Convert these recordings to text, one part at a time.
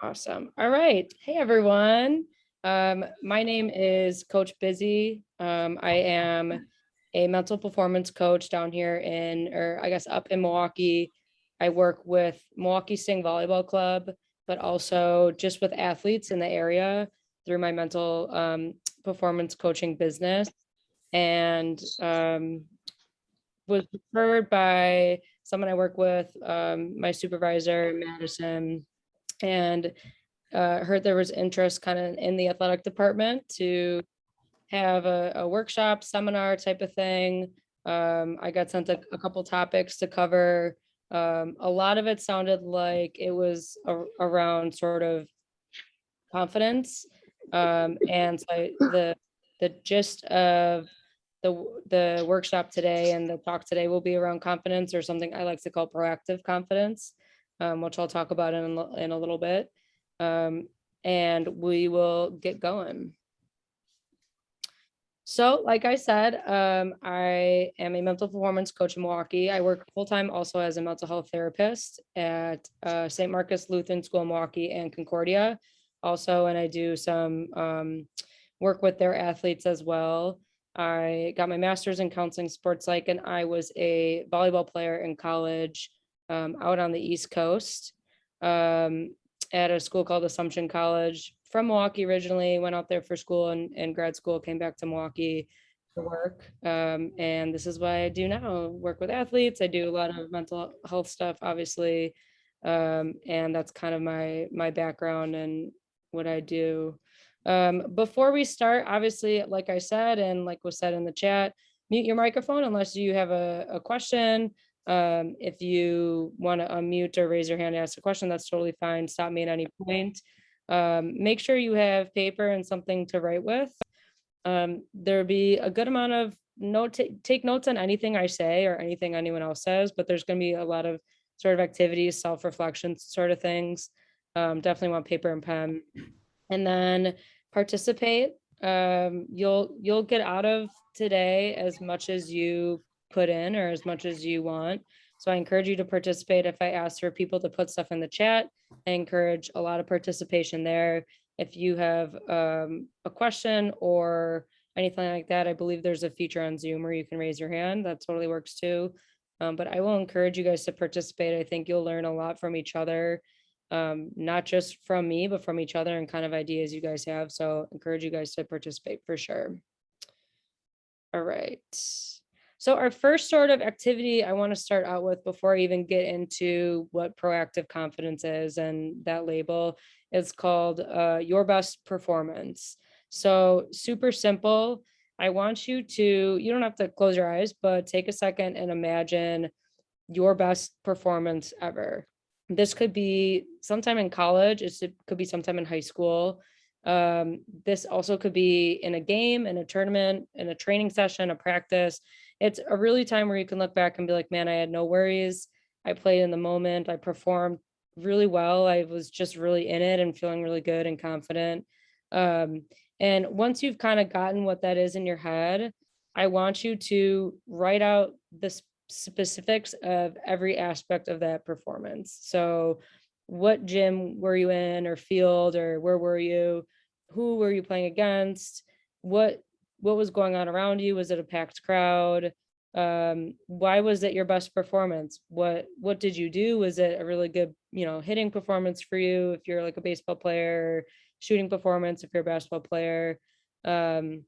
Awesome. All right. Hey, everyone. My name is Coach Busy. I am a mental performance coach down here or I guess up in Milwaukee. I work with Milwaukee Sting Volleyball Club, but also just with athletes in the area through my mental performance coaching business. And was referred by someone I work with, my supervisor, Madison, and heard there was interest kind of in the athletic department to have a workshop seminar type of thing. I got sent a couple topics to cover. A lot of it sounded like it was around sort of confidence. And so the gist of the workshop today and the talk today will be around confidence, or something I like to call proactive confidence, which I'll talk about in a little bit. And we will get going. So, like I said, I am a mental performance coach in Milwaukee. I work full-time also as a mental health therapist at St. Marcus Lutheran School in Milwaukee and Concordia also, and I do some work with their athletes as well. I got my master's in counseling sports psych, and I was a volleyball player in college out on the East Coast at a school called Assumption College, from Milwaukee originally, went out there for school and grad school, came back to Milwaukee for work. And this is what I do now, work with athletes. I do a lot of mental health stuff, obviously. And that's kind of my background and what I do. Before we start, obviously, like I said, and like was said in the chat, mute your microphone unless you have a question. If you want to unmute or raise your hand to ask a question, that's totally fine. Stop me at any point. Make sure you have paper and something to write with. There'll be a good amount of take notes on anything I say or anything anyone else says, but there's going to be a lot of sort of activities, self-reflection sort of things. Definitely want paper and pen. And then participate. You'll get out of today as much as you put in or as much as you want. So I encourage you to participate. If I ask for people to put stuff in the chat, I encourage a lot of participation there. If you have a question or anything like that, I believe there's a feature on Zoom where you can raise your hand. That totally works too. But I will encourage you guys to participate. I think you'll learn a lot from each other, not just from me, but from each other and kind of ideas you guys have. So encourage you guys to participate for sure. All right. So our first sort of activity I want to start out with before I even get into what proactive confidence is and that label is called your best performance. So super simple. I want you to, you don't have to close your eyes, but take a second and imagine your best performance ever. This could be sometime in college. It could be sometime in high school. This also could be in a game, in a tournament, in a training session, a practice. It's a really time where you can look back and be like, man, I had no worries. I played in the moment. I performed really well. I was just really in it and feeling really good and confident. And once you've kind of gotten what that is in your head, I want you to write out the specifics of every aspect of that performance. So what gym were you in, or field, or where were you? Who were you playing against? What was going on around you? Was it a packed crowd? Why was it your best performance? What did you do? Was it a really good, hitting performance for you if you're like a baseball player, shooting performance if you're a basketball player? Kind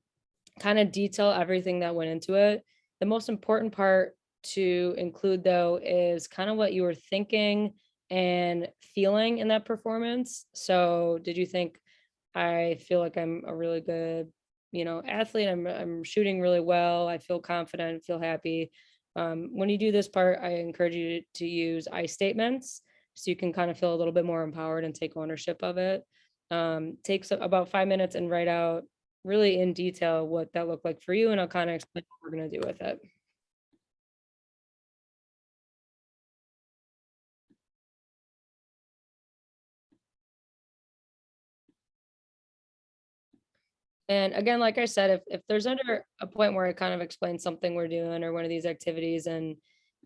of detail everything that went into it. The most important part to include though is kind of what you were thinking and feeling in that performance. So did you think, I feel like I'm a really good, athlete. I'm shooting really well. I feel confident, feel happy. When you do this part, I encourage you to use I statements so you can kind of feel a little bit more empowered and take ownership of it. Takes about 5 minutes and write out really in detail what that looked like for you, and I'll kind of explain what we're going to do with it. And again, like I said, if there's under a point where I kind of explain something we're doing or one of these activities and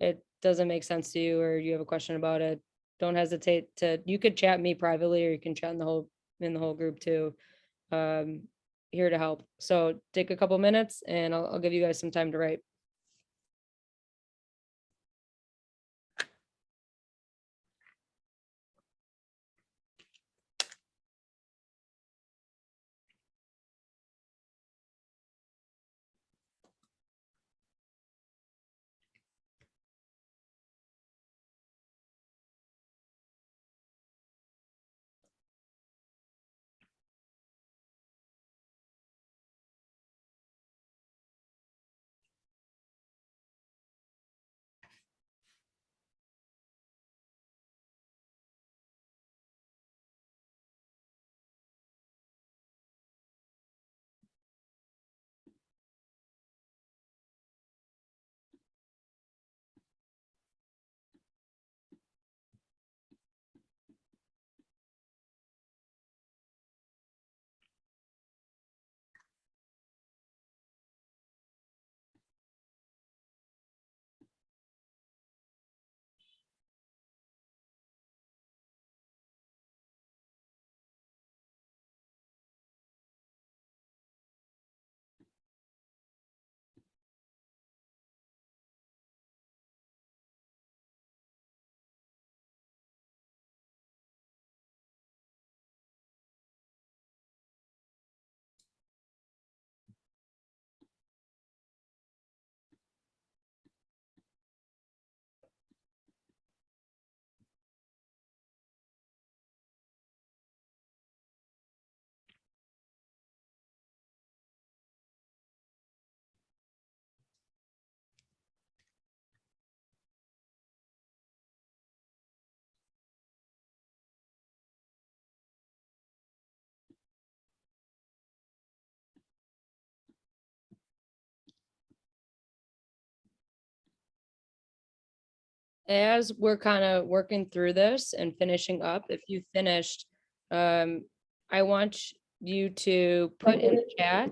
it doesn't make sense to you or you have a question about it, don't hesitate to, you could chat me privately, or you can chat in the whole group too. Um, Here to help. So take a couple minutes and I'll give you guys some time to write. As we're kind of working through this and finishing up, if you finished, um, I want you to put in the chat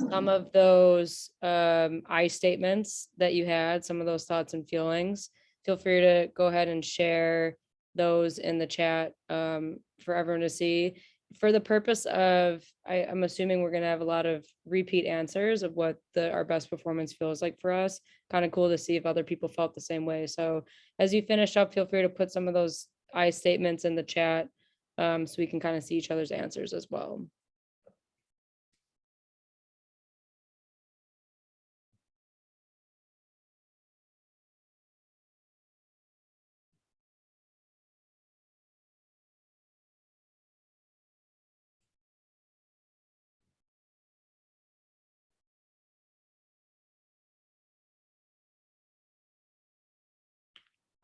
some of those I statements that you had, some of those thoughts and feelings. Feel free to go ahead and share those in the chat for everyone to see. For the purpose of, I'm assuming we're going to have a lot of repeat answers of what our best performance feels like for us. Kind of cool to see if other people felt the same way. So as you finish up, feel free to put some of those I statements in the chat so we can kind of see each other's answers as well.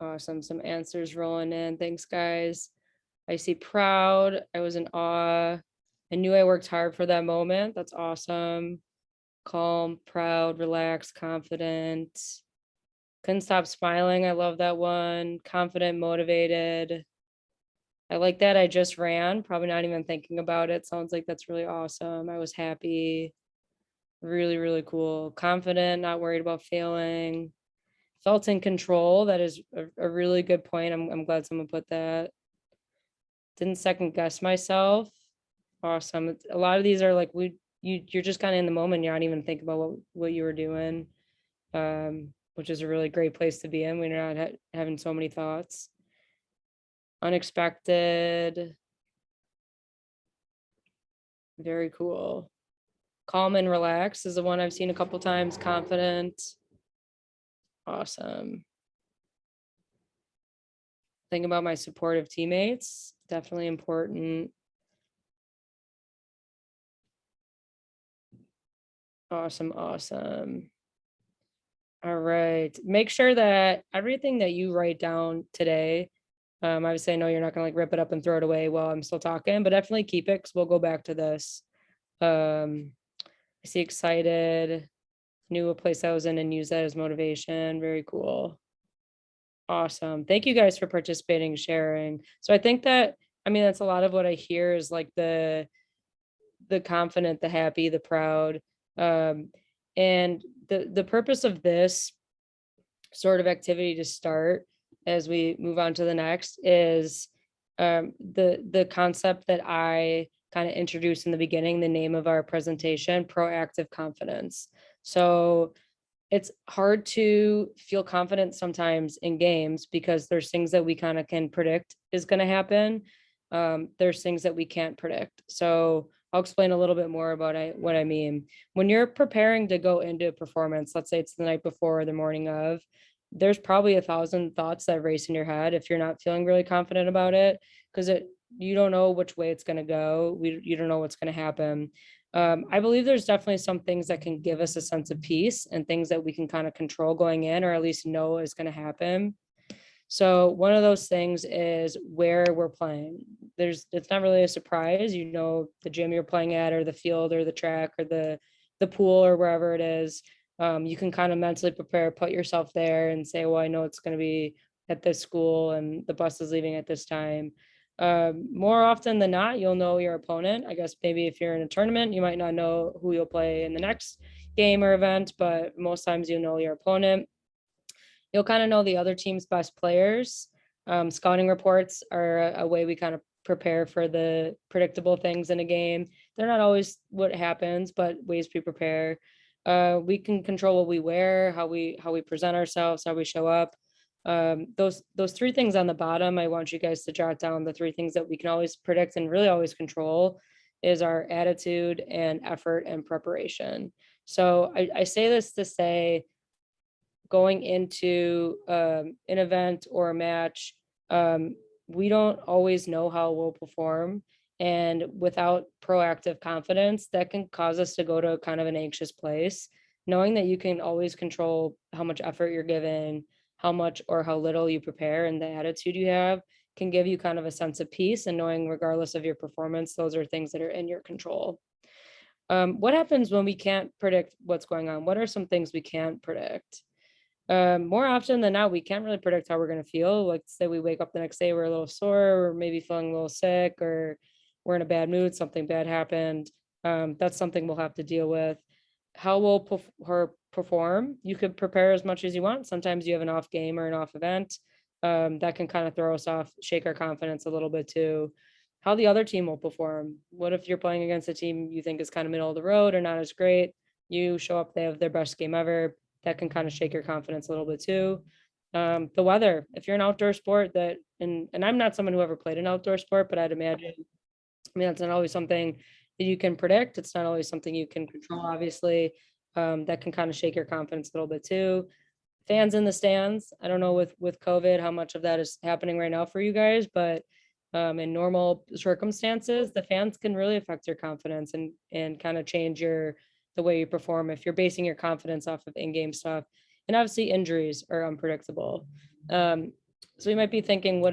Awesome. Some answers rolling in. Thanks, guys. I see proud. I was in awe. I knew I worked hard for that moment. That's awesome. Calm, proud, relaxed, confident. Couldn't stop smiling. I love that one. Confident, motivated. I like that. I just ran, probably not even thinking about it. Sounds like that's really awesome. I was happy. Really, really cool. Confident, not worried about failing. Felt in control. That is a really good point. I'm glad someone put that. Didn't second guess myself. Awesome. A lot of these are like you're just kind of in the moment. You're not even thinking about what you were doing, which is a really great place to be in when you're not having so many thoughts. Unexpected. Very cool. Calm and relaxed is the one I've seen a couple times. Confident. Awesome. Think about my supportive teammates. Definitely important. Awesome. Awesome. All right. Make sure that everything that you write down today, obviously I know you're not gonna like rip it up and throw it away while I'm still talking, but definitely keep it because we'll go back to this. I see excited, knew a place I was in and use that as motivation. Very cool. Awesome. Thank you guys for participating, sharing. So I think that, I mean, that's a lot of what I hear is like the confident, the happy, the proud. And the purpose of this sort of activity to start as we move on to the next is the concept that I kind of introduced in the beginning, the name of our presentation, proactive confidence. So it's hard to feel confident sometimes in games because there's things that we kind of can predict is going to happen. There's things that we can't predict. So I'll explain a little bit more about what I mean. When you're preparing to go into a performance, let's say it's the night before or the morning of, there's probably 1,000 thoughts that race in your head if you're not feeling really confident about it, because you don't know which way it's going to go. You don't know what's going to happen. I believe there's definitely some things that can give us a sense of peace and things that we can kind of control going in, or at least know is going to happen. So one of those things is where we're playing. It's not really a surprise, the gym you're playing at, or the field, or the track, or the pool, or wherever it is. You can kind of mentally prepare, put yourself there, and say, well, I know it's going to be at this school, and the bus is leaving at this time. More often than not, you'll know your opponent. I guess maybe if you're in a tournament, you might not know who you'll play in the next game or event, but most times you know your opponent. You'll kind of know the other team's best players. Scouting reports are a way we kind of prepare for the predictable things in a game. They're not always what happens, but ways we prepare. We can control what we wear, how we present ourselves, how we show up. Those three things on the bottom, I want you guys to jot down the three things that we can always predict and really always control is our attitude and effort and preparation. So I say this to say, going into an event or a match, we don't always know how we'll perform. And without proactive confidence, that can cause us to go to kind of an anxious place. Knowing that you can always control how much effort you're given, how much or how little you prepare, and the attitude you have can give you kind of a sense of peace. And knowing, regardless of your performance, those are things that are in your control. What happens when we can't predict what's going on? What are some things we can't predict? More often than not, we can't really predict how we're going to feel. Like, say we wake up the next day, we're a little sore, or maybe feeling a little sick, or we're in a bad mood, something bad happened. That's something we'll have to deal with. How will her perform? You could prepare as much as you want. Sometimes you have an off game or an off event. That can kind of throw us off, shake our confidence a little bit too. How the other team will perform. What if you're playing against a team you think is kind of middle of the road or not as great? You show up, they have their best game ever. That can kind of shake your confidence a little bit too. The weather, if you're an outdoor sport and I'm not someone who ever played an outdoor sport, but I'd imagine, I mean, that's not always something that you can predict. It's not always something you can control, obviously. That can kind of shake your confidence a little bit too. Fans in the stands. I don't know with COVID how much of that is happening right now for you guys, but in normal circumstances, the fans can really affect your confidence and kind of change the way you perform if you're basing your confidence off of in-game stuff. And obviously injuries are unpredictable. So we might be thinking,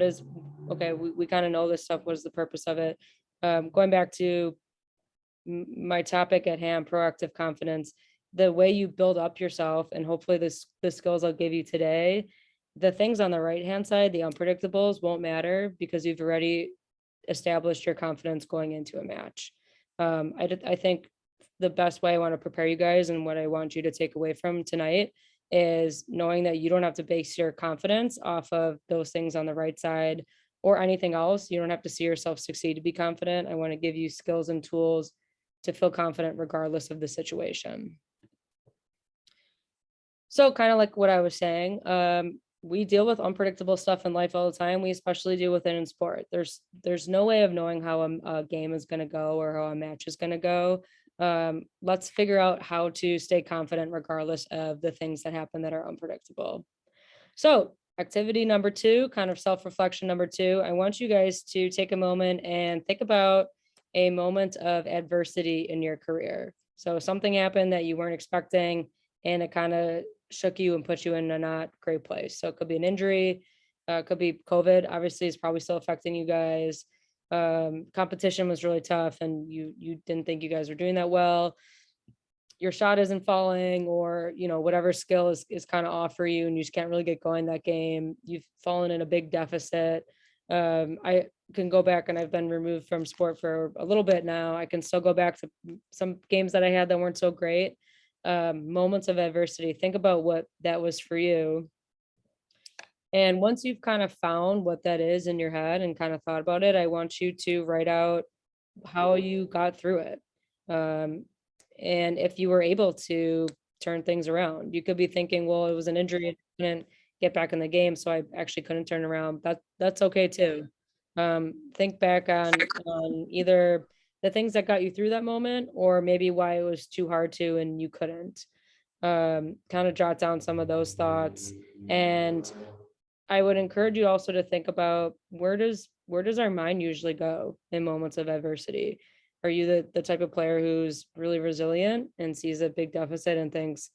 okay, we kind of know this stuff. What is the purpose of it? Going back to my topic at hand, proactive confidence, the way you build up yourself, and hopefully the skills I'll give you today, the things on the right hand side, the unpredictables, won't matter because you've already established your confidence going into a match. I think the best way I want to prepare you guys and what I want you to take away from tonight is knowing that you don't have to base your confidence off of those things on the right side or anything else. You don't have to see yourself succeed to be confident. I want to give you skills and tools to feel confident regardless of the situation. So kind of like what I was saying, we deal with unpredictable stuff in life all the time. We especially deal with it in sport. There's no way of knowing how a game is going to go or how a match is going to go. Let's figure out how to stay confident regardless of the things that happen that are unpredictable. So activity number 2, kind of self-reflection number 2, I want you guys to take a moment and think about a moment of adversity in your career. So something happened that you weren't expecting and it kind of shook you and put you in a not great place. So it could be an injury, it could be COVID, obviously it's probably still affecting you guys. Competition was really tough and you didn't think you guys were doing that well. Your shot isn't falling, or whatever skill is kind of off for you and you just can't really get going that game. You've fallen in a big deficit. I can go back, and I've been removed from sport for a little bit now. I can still go back to some games that I had that weren't so great. Moments of adversity, think about what that was for you. And once you've kind of found what that is in your head and kind of thought about it, I want you to write out how you got through it. Um, and if you were able to turn things around, you could be thinking, well, it was an injury and I couldn't get back in the game, so I actually couldn't turn around. That's okay too. Think back on either the things that got you through that moment, or maybe why it was too hard to and you couldn't. Kind of jot down some of those thoughts. And I would encourage you also to think about where does our mind usually go in moments of adversity? Are you the type of player who's really resilient and sees a big deficit and thinks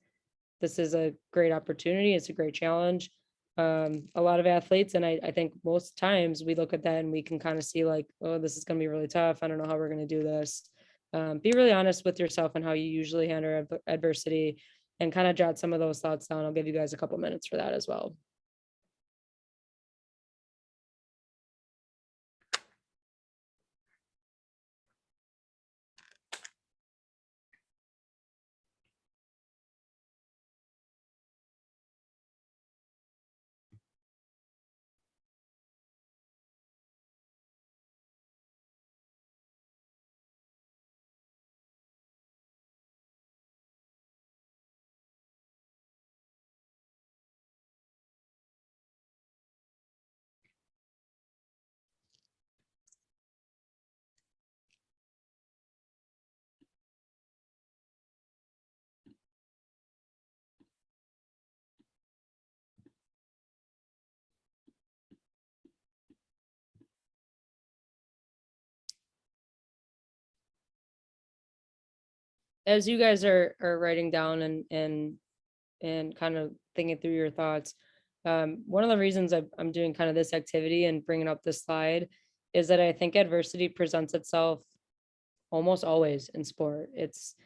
this is a great opportunity, it's a great challenge? A lot of athletes, and I think most times we look at that and we can kind of see like, oh, this is going to be really tough. I don't know how we're going to do this. Be really honest with yourself and how you usually handle adversity, and kind of jot some of those thoughts down. I'll give you guys a couple minutes for that as well. As you guys are writing down and kind of thinking through your thoughts, one of the reasons I'm doing kind of this activity and bringing up this slide is that I think adversity presents itself almost always in sport. It's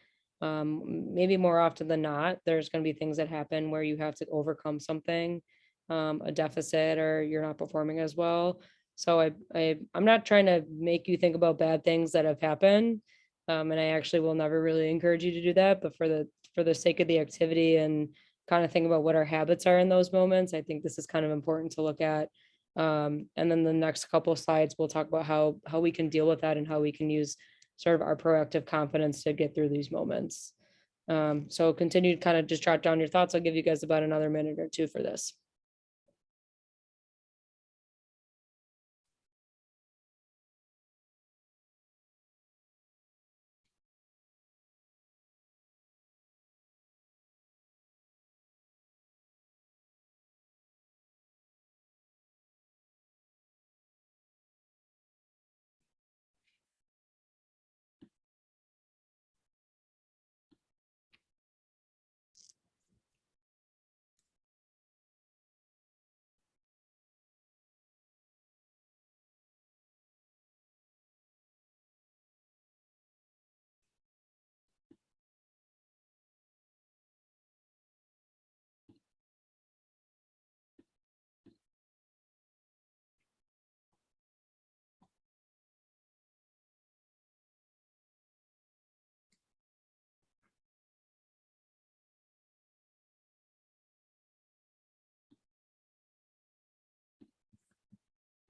maybe more often than not, there's going to be things that happen where you have to overcome something, a deficit, or you're not performing as well. So I'm not trying to make you think about bad things that have happened, and I actually will never really encourage you to do that. But for the sake of the activity and kind of think about what our habits are in those moments, I think this is kind of important to look at. And then the next couple of slides, we'll talk about how we can deal with that and how we can use sort of our proactive confidence to get through these moments. So continue to kind of just jot down your thoughts. I'll give you guys about another minute or two for this.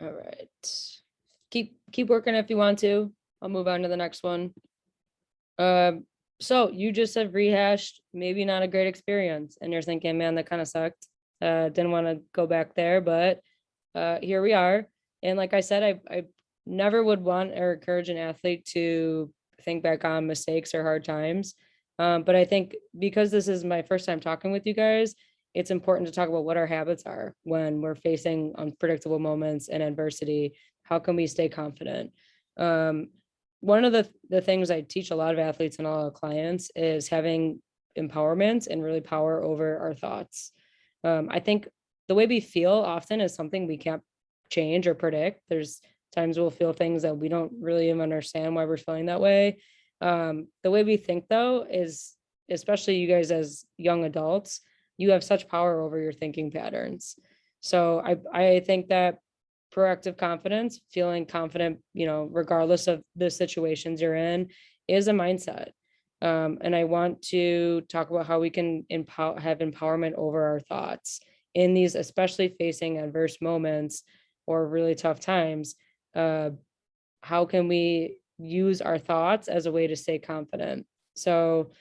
All right. Keep working if you want to. I'll move on to the next one. Um, so you just have rehashed maybe not a great experience, and you're thinking, man, that kind of sucked. Didn't want to go back there, but here we are. And like I said, I never would want or encourage an athlete to think back on mistakes or hard times. But I think because this is my first time talking with you guys, it's important to talk about what our habits are when we're facing unpredictable moments and adversity. How can we stay confident? Um, One of the things I teach a lot of athletes and all our clients is having empowerment and really power over our thoughts. I think the way we feel often is something we can't change or predict. There's times we'll feel things that we don't really even understand why we're feeling that way. The way we think though is, especially you guys as young adults, you have such power over your thinking patterns. So I think that proactive confidence, feeling confident, regardless of the situations you're in, is a mindset. And I want to talk about how we can have empowerment over our thoughts in these, especially facing adverse moments or really tough times, uh, how can we use our thoughts as a way to stay confident? So,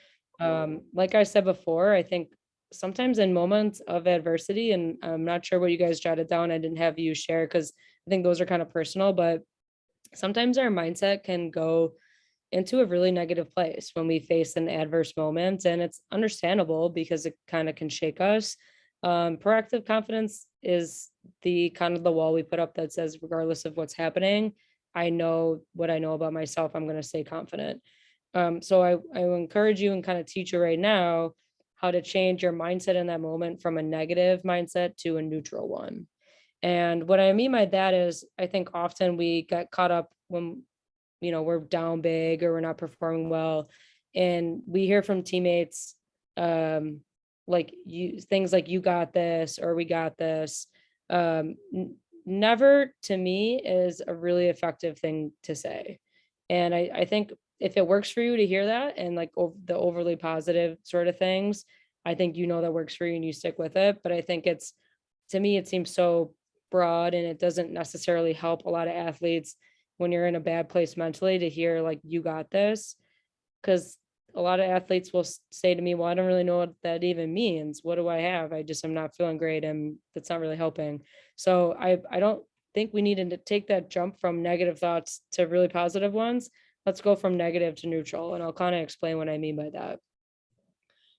like I said before, I think sometimes in moments of adversity, and I'm not sure what you guys jotted down, I didn't have you share because I think those are kind of personal, but sometimes our mindset can go into a really negative place when we face an adverse moment. And it's understandable because it kind of can shake us. Proactive confidence is the kind of the wall we put up that says, regardless of what's happening, I know what I know about myself. I'm going to stay confident. So I will encourage you and kind of teach you right now how to change your mindset in that moment from a negative mindset to a neutral one. And what I mean by that is, I think often we get caught up when we're down big or we're not performing well. And we hear from teammates, um, like you things like you got this or we got this. Never to me is a really effective thing to say. And I think if it works for you to hear that and like the overly positive sort of things, I think that works for you and you stick with it. But I think it's to me, it seems so broad and it doesn't necessarily help a lot of athletes when you're in a bad place mentally to hear like you got this, because a lot of athletes will say to me, well, I don't really know what that even means. What do I have? I just am not feeling great and that's not really helping. So I don't think we need to take that jump from negative thoughts to really positive ones. Let's go from negative to neutral, and I'll kind of explain what I mean by that.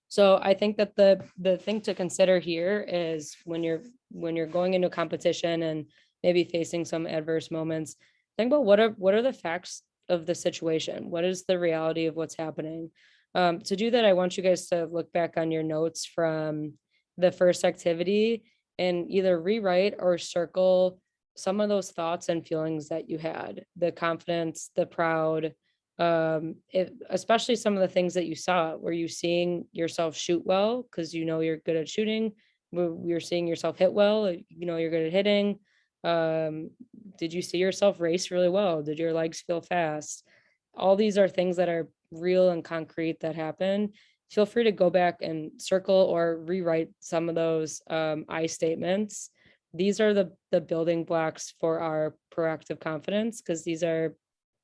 So I think that the thing to consider here is when you're going into a competition and maybe facing some adverse moments, think about what are the facts of the situation? What is the reality of what's happening? To do that, I want you guys to look back on your notes from the first activity and either rewrite or circle some of those thoughts and feelings that you had, the confidence, the proud, especially some of the things that you saw. Were you seeing yourself shoot well because you're good at shooting? You're seeing yourself hit well, you're good at hitting. um did you see yourself race really well? Did your legs feel fast? All these are things that are real and concrete that happen. Feel free to go back and circle or rewrite some of those I statements. These are the building blocks for our proactive confidence because these are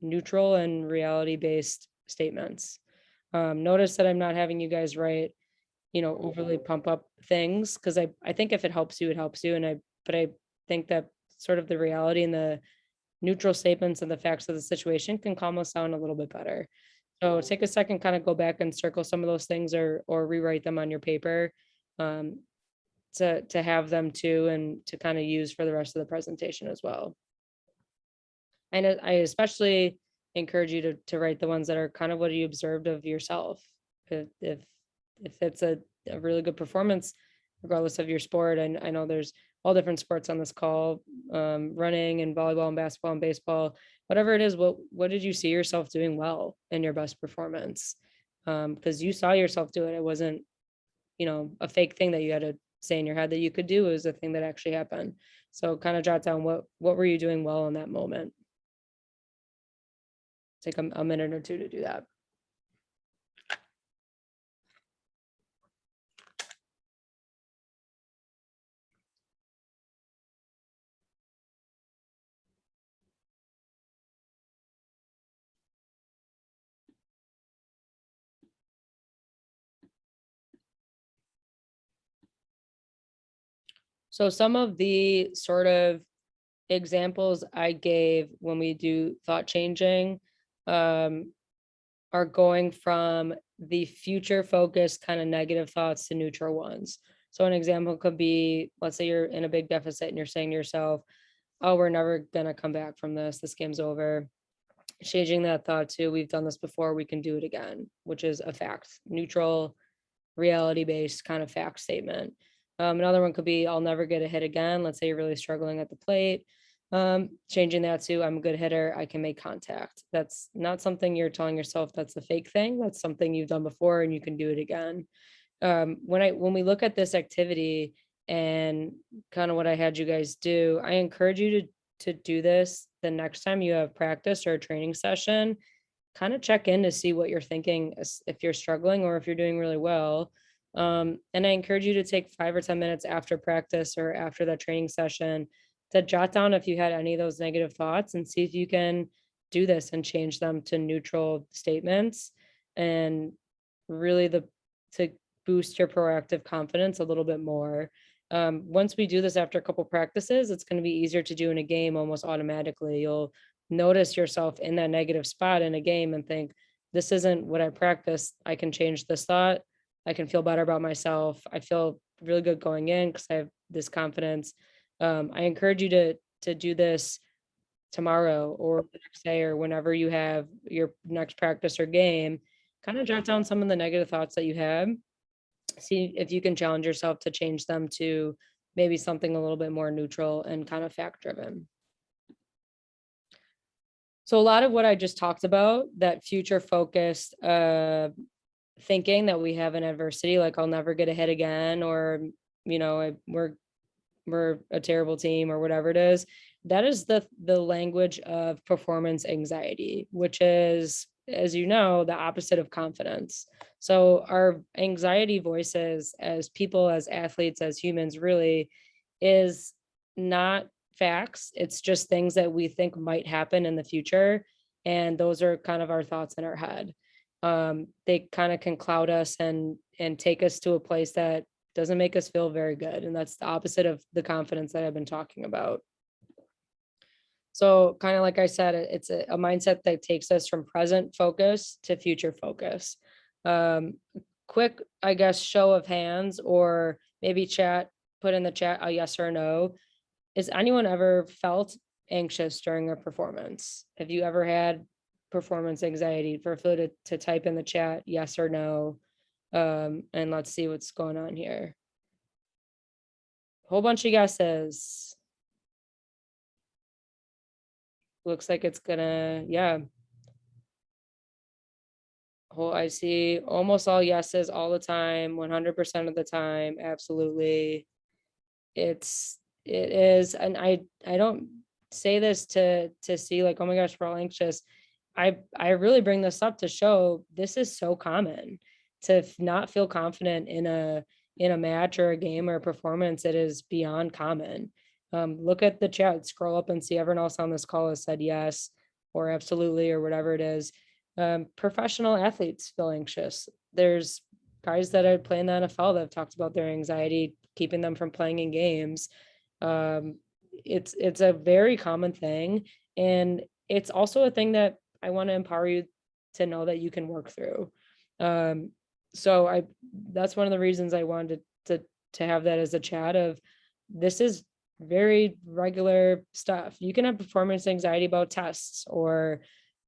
neutral and reality based statements. Notice that I'm not having you guys write, overly pump up things because I think if it helps you, it helps you. But I think that sort of the reality and the neutral statements and the facts of the situation can calm us down a little bit better. So take a second, kind of go back and circle some of those things or rewrite them on your paper, um, to have them too and to kind of use for the rest of the presentation as well. And I especially encourage you to write the ones that are kind of what you observed of yourself. If it's a really good performance, regardless of your sport, and I know there's all different sports on this call, running and volleyball and basketball and baseball, whatever it is, what did you see yourself doing well in your best performance? Because you saw yourself do it. It wasn't, a fake thing that you had to say in your head that you could do. It was a thing that actually happened. So kind of jot down what were you doing well in that moment. Take a minute or two to do that. So some of the sort of examples I gave when we do thought changing, um, are going from the future focused kind of negative thoughts to neutral ones. So an example could be, let's say you're in a big deficit and you're saying to yourself, oh, we're never gonna come back from this. This game's over. Changing that thought to, we've done this before, we can do it again, which is a fact, neutral, reality based kind of fact statement. Another one could be, I'll never get a hit again. Let's say you're really struggling at the plate. Changing that to, I'm a good hitter, I can make contact. That's not something you're telling yourself that's a fake thing. That's something you've done before and you can do it again. When we look at this activity and kind of what I had you guys do, I encourage you to do this the next time you have practice or a training session. Kind of check in to see what you're thinking, if you're struggling or if you're doing really well. And I encourage you to take 5 or 10 minutes after practice or after that training session to jot down if you had any of those negative thoughts and see if you can do this and change them to neutral statements and really to boost your proactive confidence a little bit more. Once we do this after a couple practices, it's going to be easier to do in a game almost automatically. You'll notice yourself in that negative spot in a game and think, this isn't what I practiced. I can change this thought. I can feel better about myself. I feel really good going in because I have this confidence. I encourage you to do this tomorrow or the next day or whenever you have your next practice or game. Kind of jot down some of the negative thoughts that you have. See if you can challenge yourself to change them to maybe something a little bit more neutral and kind of fact driven. So a lot of what I just talked about, that future focused thinking that we have in adversity, like I'll never get a hit again, or we're a terrible team or whatever it is. That is the language of performance anxiety, which is, as you know, the opposite of confidence. So our anxiety voices as people, as athletes, as humans really is not facts. It's just things that we think might happen in the future. And those are kind of our thoughts in our head. They kind of can cloud us and take us to a place that doesn't make us feel very good. And that's the opposite of the confidence that I've been talking about. So kind of like I said, it's a mindset that takes us from present focus to future focus. Um, quick, I guess, show of hands or maybe put in the chat a yes or a no. Has anyone ever felt anxious during a performance? Have you ever had performance anxiety? For to type in the chat yes or no. And let's see what's going on here. Whole bunch of guesses. Looks like it's gonna, yeah. I see almost all yeses all the time, 100% of the time. Absolutely. It is, and I don't say this to see like, oh my gosh, we're all anxious. I really bring this up to show this is so common to not feel confident in a match or a game or a performance. It is beyond common. Look at the chat, scroll up and see everyone else on this call has said yes or absolutely or whatever it is. Professional athletes feel anxious. There's guys that are playing the NFL that have talked about their anxiety keeping them from playing in games. It's a very common thing, and it's also a thing that I want to empower you to know that you can work through. So that's one of the reasons I wanted to have that as a chat of, this is very regular stuff. You can have performance anxiety about tests or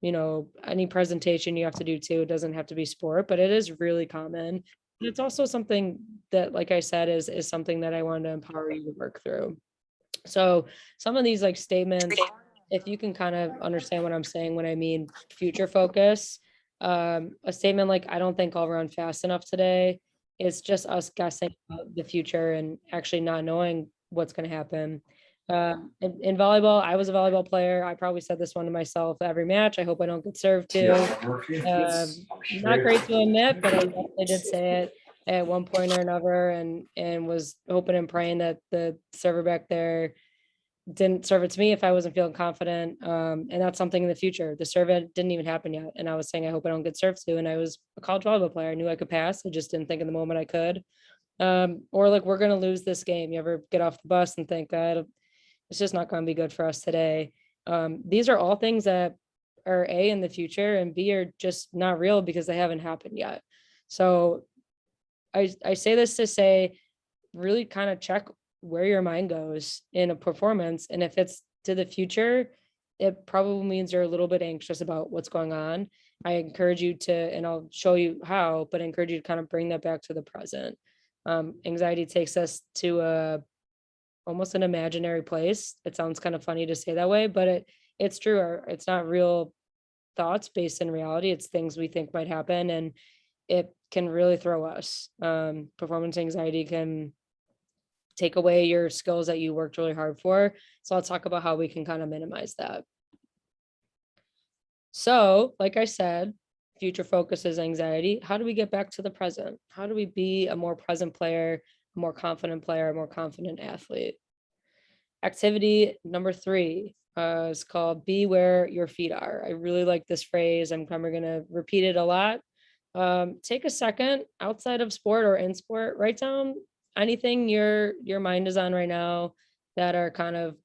any presentation you have to do too. It doesn't have to be sport, but it is really common. It's also something that, like I said, is something that I wanted to empower you to work through. So some of these like statements, if you can kind of understand what I'm saying when I mean future focus, a statement like, I don't think I'll run fast enough today, is just us guessing about the future and actually not knowing what's going to happen. In volleyball, I was a volleyball player. I probably said this one to myself every match. I hope I don't get served to. Not great to admit, but I definitely did say it at one point or another, and was hoping and praying that the server back there didn't serve it to me if I wasn't feeling confident. And that's something in the future. The serve didn't even happen yet. And I was saying, I hope I don't get served to. And I was a college volleyball player. I knew I could pass. I just didn't think in the moment I could. Or like, we're going to lose this game. You ever get off the bus and think that it's just not going to be good for us today? These are all things that are A, in the future, and B, are just not real because they haven't happened yet. So I say this to say, really kind of check where your mind goes in a performance. And if it's to the future, it probably means you're a little bit anxious about what's going on. I encourage you to, and I'll show you how, but I encourage you to kind of bring that back to the present. Anxiety takes us to almost an imaginary place. It sounds kind of funny to say that way, but it's true. It's not real thoughts based in reality. It's things we think might happen, and it can really throw us. Performance anxiety can take away your skills that you worked really hard for. So I'll talk about how we can kind of minimize that. So, like I said, future focus is anxiety. How do we get back to the present? How do we be a more present player, a more confident player, a more confident athlete? Activity number 3 is called Be Where Your Feet Are. I really like this phrase. I'm probably going to repeat it a lot. Take a second outside of sport or in sport, write down anything your mind is on right now that are kind of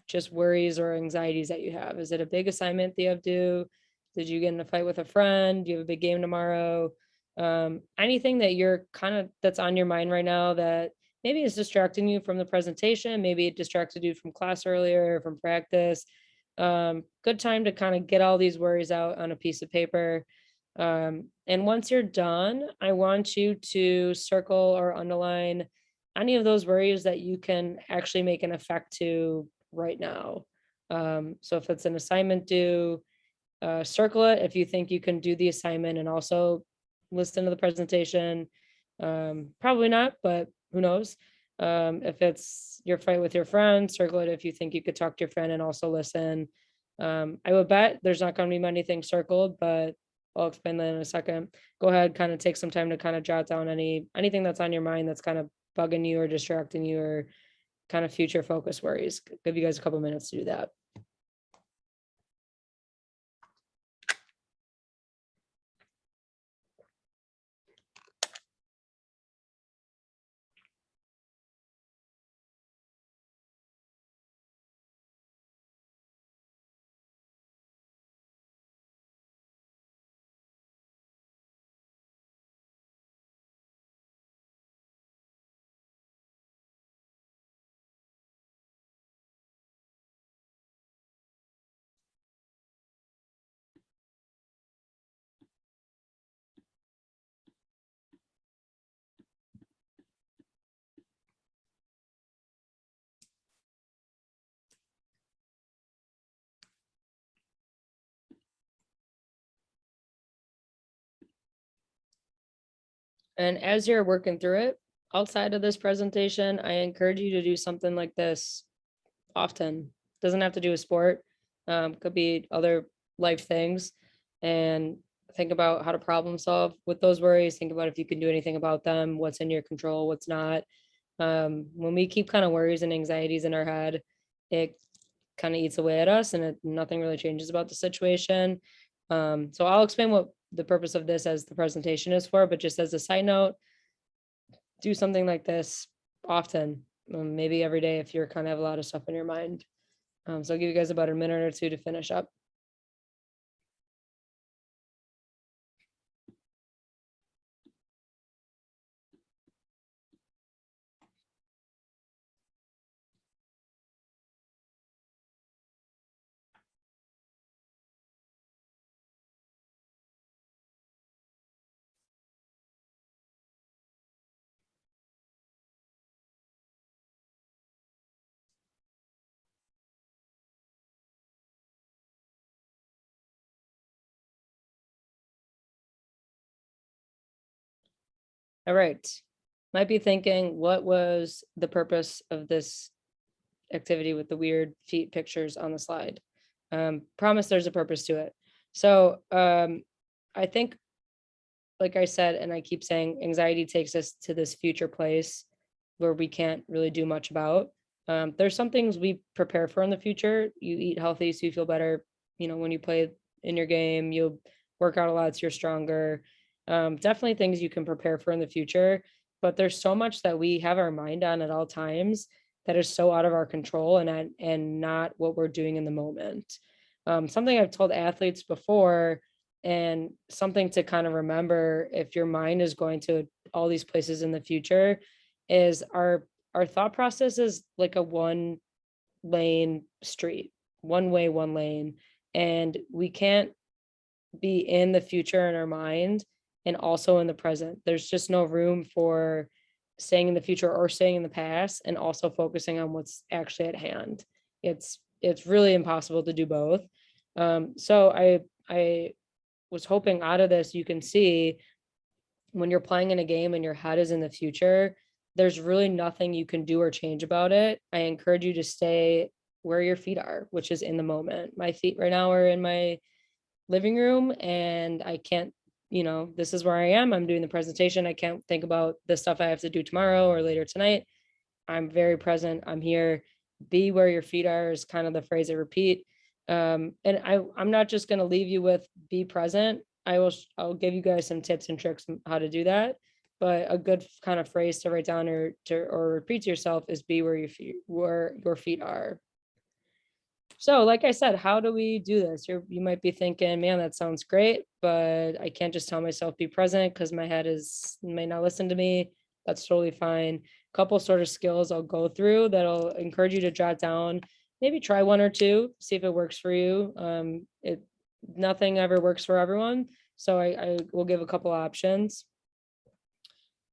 just worries or anxieties that you have. Is it a big assignment that you have to do? Did you get in a fight with a friend? Do you have a big game tomorrow? Anything that you're kind of that's on your mind right now that maybe is distracting you from the presentation, maybe it distracted you from class earlier or from practice. Good time to kind of get all these worries out on a piece of paper. And once you're done, I want you to circle or underline any of those worries that you can actually make an effect to right now. So if it's an assignment due, circle it if you think you can do the assignment and also listen to the presentation. Probably not, but who knows? If it's your fight with your friend, circle it if you think you could talk to your friend and also listen. I would bet there's not going to be many things circled, but I'll explain that in a second. Go ahead, kind of take some time to kind of jot down anything that's on your mind that's kind of bugging you or distracting you or kind of future focus worries. Give you guys a couple minutes to do that. And as you're working through it, outside of this presentation, I encourage you to do something like this often. Doesn't have to do with sport. Could be other life things. And think about how to problem solve with those worries. Think about if you can do anything about them, what's in your control, what's not. When we keep kind of worries and anxieties in our head, it kind of eats away at us and nothing really changes about the situation. So I'll explain what the purpose of this as the presentation is for, but just as a side note, do something like this often, maybe every day if you're kind of have a lot of stuff in your mind. So I'll give you guys about a minute or two to finish up. All right. Might be thinking, what was the purpose of this activity with the weird feet pictures on the slide? Promise there's a purpose to it. So I think, like I said, and I keep saying, anxiety takes us to this future place where we can't really do much about. There's some things we prepare for in the future. You eat healthy so you feel better. You know, when you play in your game, you'll work out a lot so you're stronger. Definitely things you can prepare for in the future. But there's so much that we have our mind on at all times that is so out of our control and not what we're doing in the moment. Something I've told athletes before, and something to kind of remember if your mind is going to all these places in the future, is our thought process is like a one lane street, one way, one lane. And we can't be in the future in our mind and also in the present. There's just no room for staying in the future or staying in the past and also focusing on what's actually at hand. It's really impossible to do both. So I was hoping out of this you can see when you're playing in a game and your head is in the future, there's really nothing you can do or change about it. I encourage you to stay where your feet are, which is in the moment. My feet right now are in my living room and I can't this is where I am. I'm doing the presentation. I can't think about the stuff I have to do tomorrow or later tonight. I'm very present. I'm here. Be where your feet are is kind of the phrase I repeat. And I'm not just going to leave you with be present. I'll give you guys some tips and tricks on how to do that. But a good kind of phrase to write down or repeat to yourself is be where your feet are. So, like I said, how do we do this? You might be thinking, man, that sounds great, but I can't just tell myself be present because my head may not listen to me. That's totally fine. Couple sort of skills I'll go through that'll encourage you to jot down. Maybe try one or two, see if it works for you. It Nothing ever works for everyone, so I will give a couple options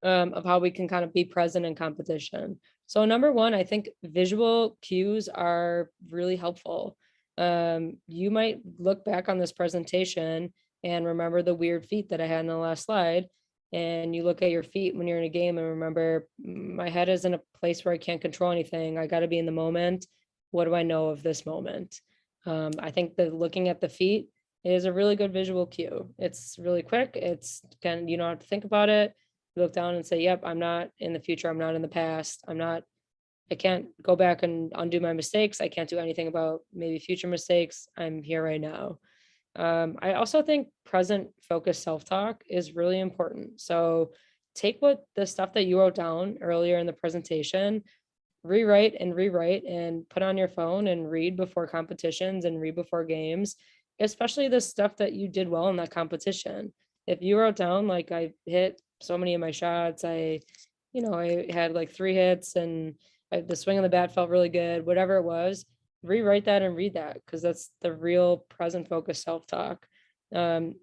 of how we can kind of be present in competition. So number one, I think visual cues are really helpful. You might look back on this presentation and remember the weird feet that I had in the last slide. And you look at your feet when you're in a game and remember my head is in a place where I can't control anything. I got to be in the moment. What do I know of this moment? I think that looking at the feet is a really good visual cue. It's really quick. You don't have to think about it. Look down and say, yep, I'm not in the future. I'm not in the past. I can't go back and undo my mistakes. I can't do anything about maybe future mistakes. I'm here right now. I also think present focused self-talk is really important. So take the stuff that you wrote down earlier in the presentation, rewrite and put on your phone and read before competitions and read before games, especially the stuff that you did well in that competition. If you wrote down, like, I hit so many of my shots, I had like 3 hits and the swing of the bat felt really good, whatever it was, rewrite that and read that because that's the real present focused self-talk.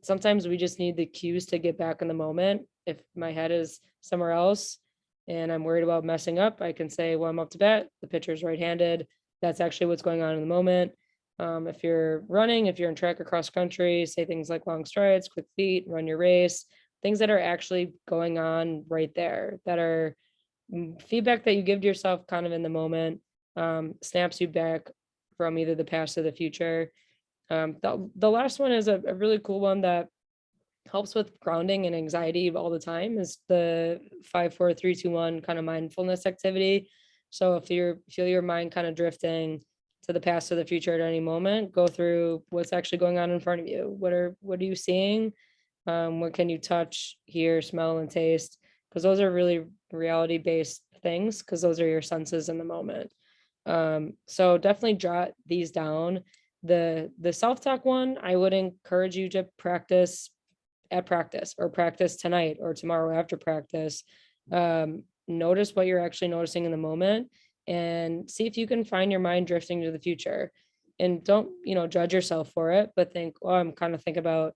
Sometimes we just need the cues to get back in the moment. If my head is somewhere else and I'm worried about messing up, I can say, well, I'm up to bat, the pitcher's right-handed. That's actually what's going on in the moment. If you're running, if you're in track or cross country, say things like long strides, quick feet, run your race, things that are actually going on right there, that are feedback that you give to yourself kind of in the moment, snaps you back from either the past or the future. The last one is a really cool one that helps with grounding and anxiety all the time is the 5 4 3 2 1 kind of mindfulness activity. So if you feel your mind kind of drifting to the past or the future at any moment, go through what's actually going on in front of you. What are you seeing? What can you touch, hear, smell, and taste? Because those are really reality based things, because those are your senses in the moment. So definitely jot these down. The self-talk one, I would encourage you to practice at practice or practice tonight or tomorrow after practice. Notice what you're actually noticing in the moment and see if you can find your mind drifting to the future. And don't, judge yourself for it, but think, oh, I'm kind of thinking about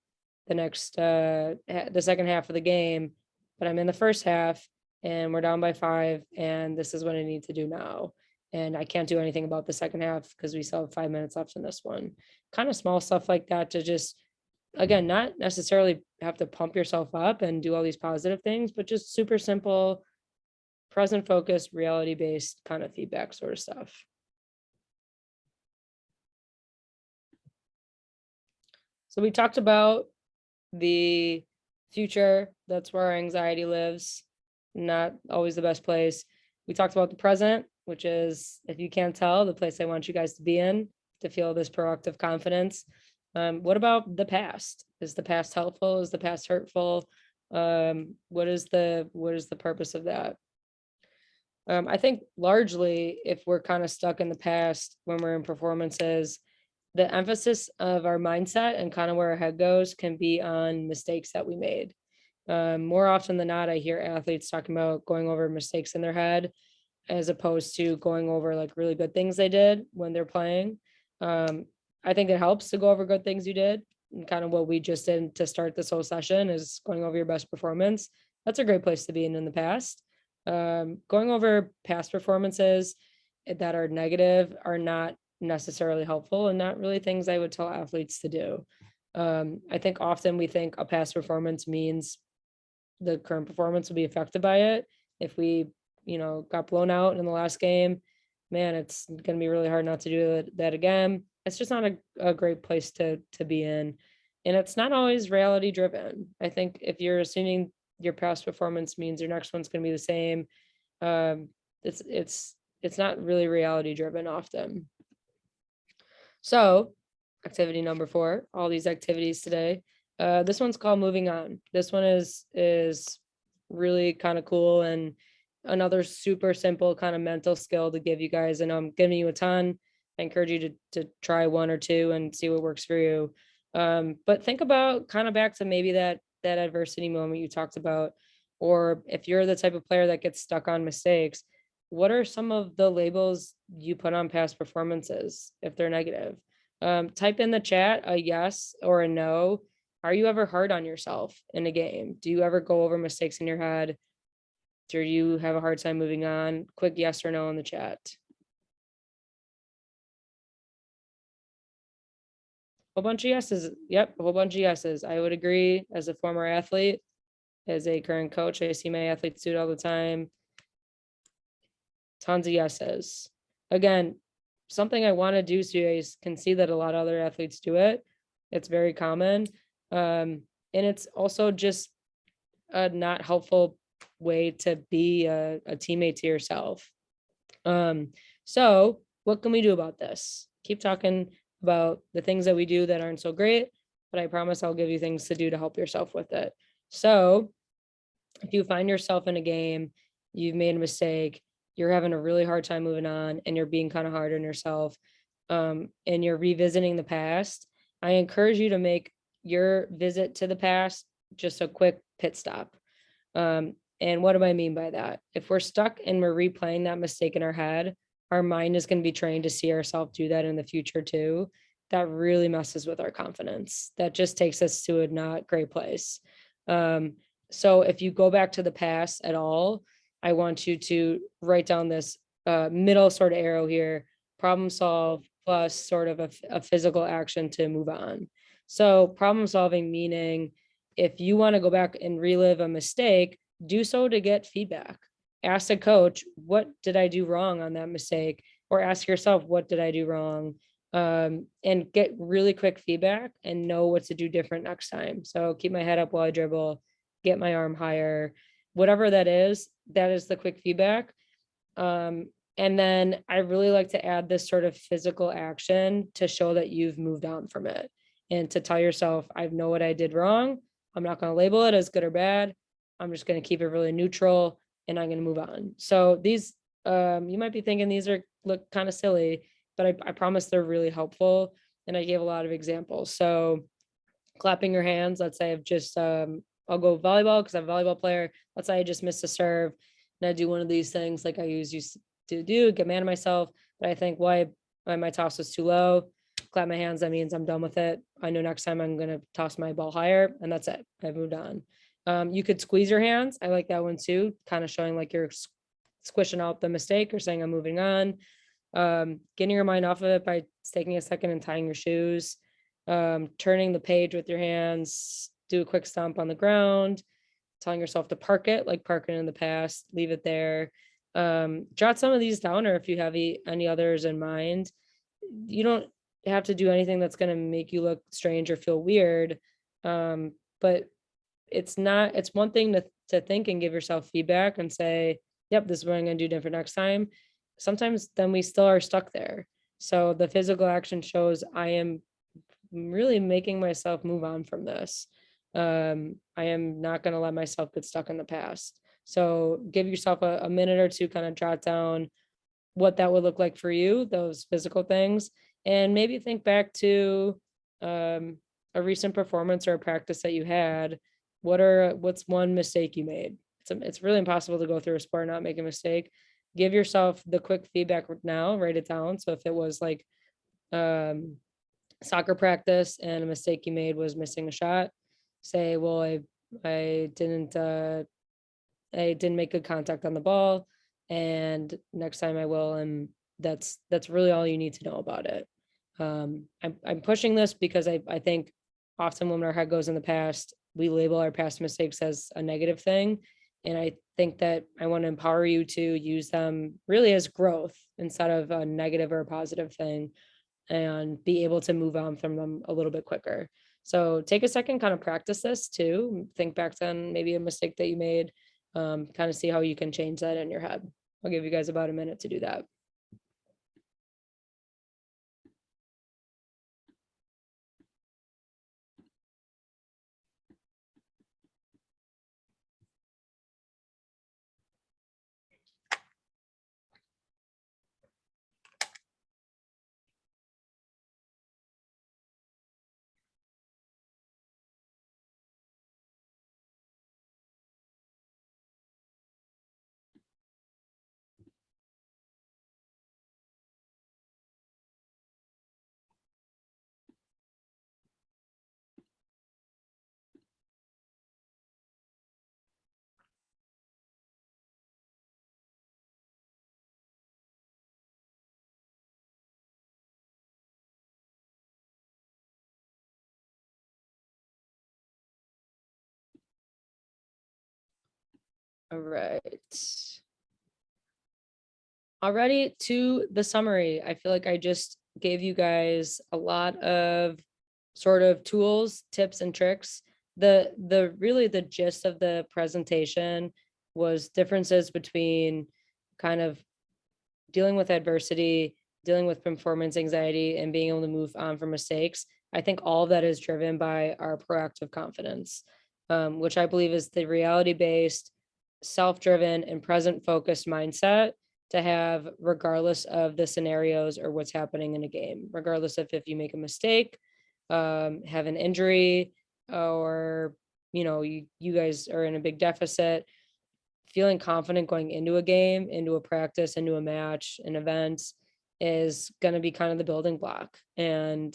the second half of the game, but I'm in the first half and we're down by 5 and this is what I need to do now. And I can't do anything about the second half because we still have 5 minutes left in this one. Kind of small stuff like that to just, again, not necessarily have to pump yourself up and do all these positive things, but just super simple, present focused, reality based kind of feedback sort of stuff. So we talked about the future. That's where our anxiety lives. Not always the best place. We talked about the present, which is, if you can't tell, the place I want you guys to be in to feel this proactive confidence. What about the past? Is the past helpful? Is the past hurtful? What is the purpose of that? I think largely, if we're kind of stuck in the past when we're in performances, the emphasis of our mindset and kind of where our head goes can be on mistakes that we made. More often than not, I hear athletes talking about going over mistakes in their head as opposed to going over like really good things they did when they're playing. I think it helps to go over good things you did, and kind of what we just did to start this whole session is going over your best performance. That's a great place to be in the past. Going over past performances that are negative are not necessarily helpful and not really things I would tell athletes to do. I think often we think a past performance means the current performance will be affected by it. If we, got blown out in the last game, man, it's going to be really hard not to do that again. It's just not a great place to be in. And it's not always reality driven. I think if you're assuming your past performance means your next one's going to be the same, um, it's it's it's not really reality driven often. So, activity number 4, all these activities today. This one's called moving on. This one is really kind of cool and another super simple kind of mental skill to give you guys. And I'm giving you a ton. I encourage you to try one or two and see what works for you. But think about kind of back to maybe that adversity moment you talked about, or if you're the type of player that gets stuck on mistakes, what are some of the labels you put on past performances if they're negative? Type in the chat a yes or a no. Are you ever hard on yourself in a game? Do you ever go over mistakes in your head? Do you have a hard time moving on? Quick yes or no in the chat. Whole bunch of yeses. Yep, a whole bunch of yeses. I would agree. As a former athlete, as a current coach, I see my athletes do it all the time. Tons of yeses. Again, something I want to do so you guys can see that a lot of other athletes do it. It's very common. And it's also just a not helpful way to be a teammate to yourself. So what can we do about this? Keep talking about the things that we do that aren't so great, but I promise I'll give you things to do to help yourself with it. So if you find yourself in a game, you've made a mistake, you're having a really hard time moving on, and you're being kind of hard on yourself, and you're revisiting the past, I encourage you to make your visit to the past just a quick pit stop. And what do I mean by that? If we're stuck and we're replaying that mistake in our head, our mind is going to be trained to see ourselves do that in the future too. That really messes with our confidence. That just takes us to a not great place. So if you go back to the past at all, I want you to write down this middle sort of arrow here, problem solve plus sort of a physical action to move on. So problem solving meaning if you want to go back and relive a mistake, do so to get feedback. Ask the coach, what did I do wrong on that mistake? Or ask yourself, what did I do wrong? And get really quick feedback and know what to do different next time. So keep my head up while I dribble, get my arm higher, whatever that is the quick feedback. And then I really like to add this sort of physical action to show that you've moved on from it and to tell yourself, I know what I did wrong. I'm not going to label it as good or bad. I'm just going to keep it really neutral and I'm going to move on. So these, you might be thinking these look kind of silly, but I promise they're really helpful. And I gave a lot of examples. So clapping your hands, let's say I've just, I'll go volleyball because I'm a volleyball player. Let's say I just missed a serve and I do one of these things like I used to do, get mad at myself. But I think why my toss was too low, clap my hands, that means I'm done with it. I know next time I'm going to toss my ball higher and that's it. I've moved on. You could squeeze your hands. I like that one too, kind of showing like you're squishing out the mistake or saying I'm moving on. Getting your mind off of it by taking a second and tying your shoes, turning the page with your hands, do a quick stomp on the ground, telling yourself to park it, like parking in the past, leave it there. Jot some of these down, or if you have any others in mind. You don't have to do anything that's going to make you look strange or feel weird. But it's one thing to think and give yourself feedback and say, yep, this is what I'm going to do different next time. Sometimes then we still are stuck there. So the physical action shows I am really making myself move on from this. I am not going to let myself get stuck in the past. So give yourself a minute or two, kind of jot down what that would look like for you, those physical things, and maybe think back to a recent performance or a practice that you had. What's one mistake you made? It's really impossible to go through a sport and not make a mistake. Give yourself the quick feedback now, write it down. So if it was like soccer practice and a mistake you made was missing a shot, say, well, I didn't make good contact on the ball and next time I will. And that's really all you need to know about it. I'm pushing this because I think often when our head goes in the past, we label our past mistakes as a negative thing. And I think that I want to empower you to use them really as growth instead of a negative or a positive thing and be able to move on from them a little bit quicker. So take a second, kind of practice this too. Think back on maybe a mistake that you made, kind of see how you can change that in your head. I'll give you guys about a minute to do that. All right. Already to the summary. I feel like I just gave you guys a lot of sort of tools, tips, and tricks. The really the gist of the presentation was differences between kind of dealing with adversity, dealing with performance anxiety, and being able to move on from mistakes. I think all of that is driven by our proactive confidence, which I believe is the reality based, self driven, and present focused mindset to have, regardless of the scenarios or what's happening in a game, regardless of if you make a mistake, have an injury, or you guys are in a big deficit. Feeling confident going into a game, into a practice, into a match, an event is going to be kind of the building block. And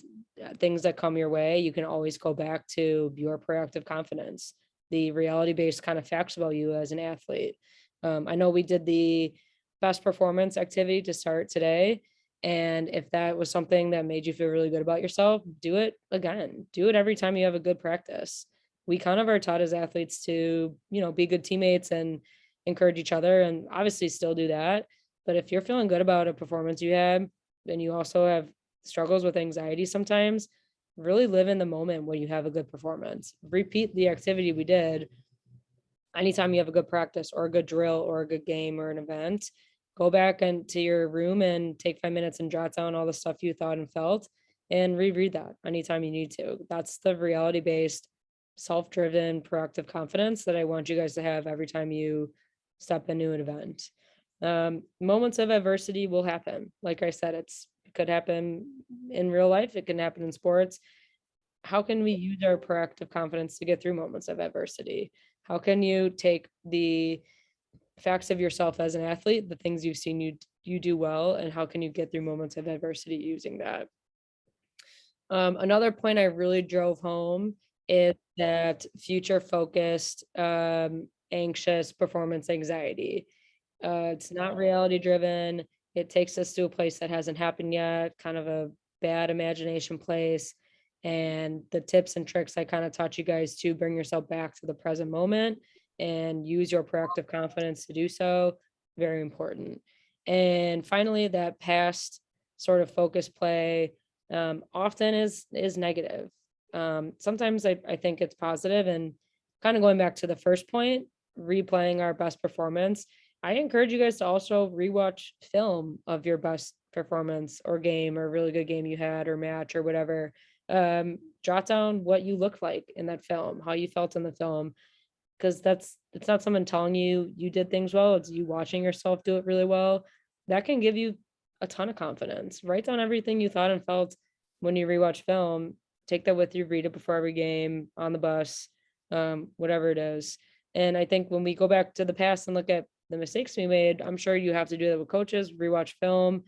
things that come your way, you can always go back to your proactive confidence, the reality based kind of facts about you as an athlete. I know we did the best performance activity to start today. And if that was something that made you feel really good about yourself, do it again. Do it every time you have a good practice. We kind of are taught as athletes to, be good teammates and encourage each other, and obviously still do that. But if you're feeling good about a performance you had, and you also have struggles with anxiety sometimes, really live in the moment when you have a good performance. Repeat the activity we did anytime you have a good practice or a good drill or a good game or an event. Go back into your room and take 5 minutes and jot down all the stuff you thought and felt and reread that anytime you need to. That's the reality based, self driven, proactive confidence that I want you guys to have every time you step into an event. Moments of adversity will happen. Like I said, it could happen in real life, it can happen in sports. How can we use our proactive confidence to get through moments of adversity? How can you take the facts of yourself as an athlete, the things you've seen you do well, and how can you get through moments of adversity using that? Another point I really drove home is that future focused, anxious performance anxiety. It's not reality driven. It takes us to a place that hasn't happened yet, kind of a bad imagination place. And the tips and tricks I kind of taught you guys to bring yourself back to the present moment and use your proactive confidence to do so. Very important. And finally, that past sort of focus play, often is negative. Sometimes I think it's positive, and kind of going back to the first point, replaying our best performance. I encourage you guys to also rewatch film of your best performance or game or really good game you had or match or whatever. Jot down what you looked like in that film, how you felt in the film, because it's not someone telling you you did things well, it's you watching yourself do it really well. That can give you a ton of confidence. Write down everything you thought and felt when you rewatch film. Take that with you, read it before every game, on the bus, whatever it is. And I think when we go back to the past and look at the mistakes we made, I'm sure you have to do that with coaches, rewatch film.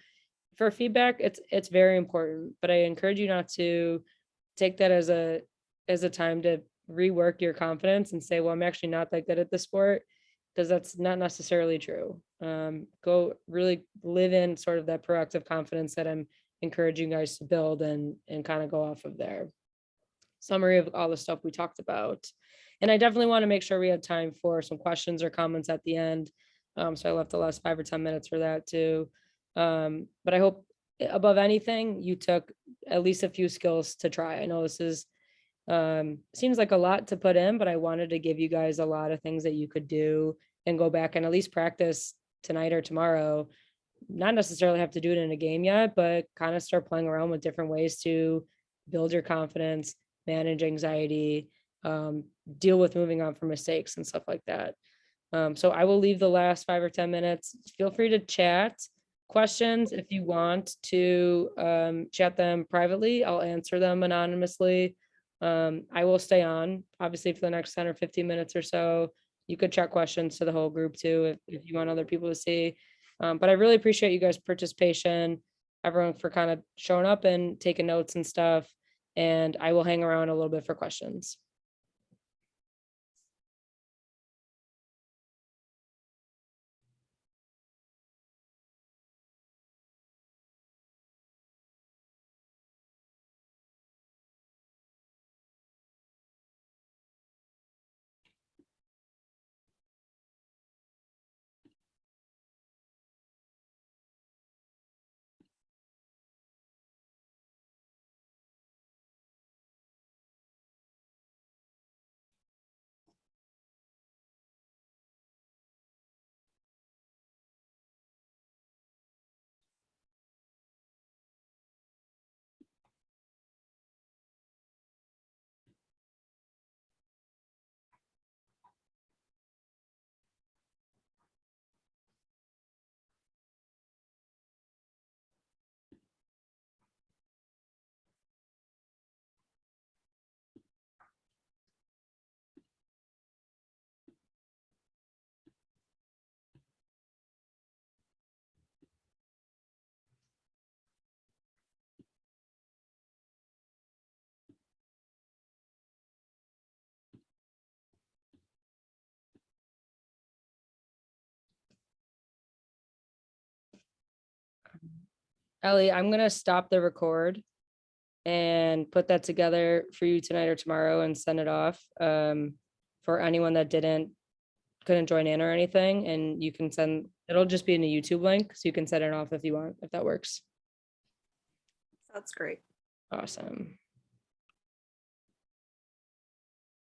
For feedback, it's very important, but I encourage you not to take that as a time to rework your confidence and say, well, I'm actually not that good at the sport, because that's not necessarily true. Go really live in sort of that proactive confidence that I'm encouraging you guys to build, and kind of go off of there. Summary of all the stuff we talked about. And I definitely want to make sure we have time for some questions or comments at the end. So I left the last 5 or 10 minutes for that too. But I hope above anything, you took at least a few skills to try. I know this is Seems like a lot to put in, but I wanted to give you guys a lot of things that you could do and go back and at least practice tonight or tomorrow. Not necessarily have to do it in a game yet, but kind of start playing around with different ways to build your confidence, manage anxiety, deal with moving on from mistakes and stuff like that. So I will leave the last 5 or 10 minutes. Feel free to chat questions if you want to chat them privately. I'll answer them anonymously. I will stay on, obviously, for the next 10 or 15 minutes or so. You could chat questions to the whole group too if you want other people to see. But I really appreciate you guys' participation, everyone for kind of showing up and taking notes and stuff. And I will hang around a little bit for questions. Ellie, I'm gonna stop the record and put that together for you tonight or tomorrow and send it off for anyone that couldn't join in or anything. And you can send, it'll just be in a YouTube link, so you can send it off if you want, if that works. That's great. Awesome.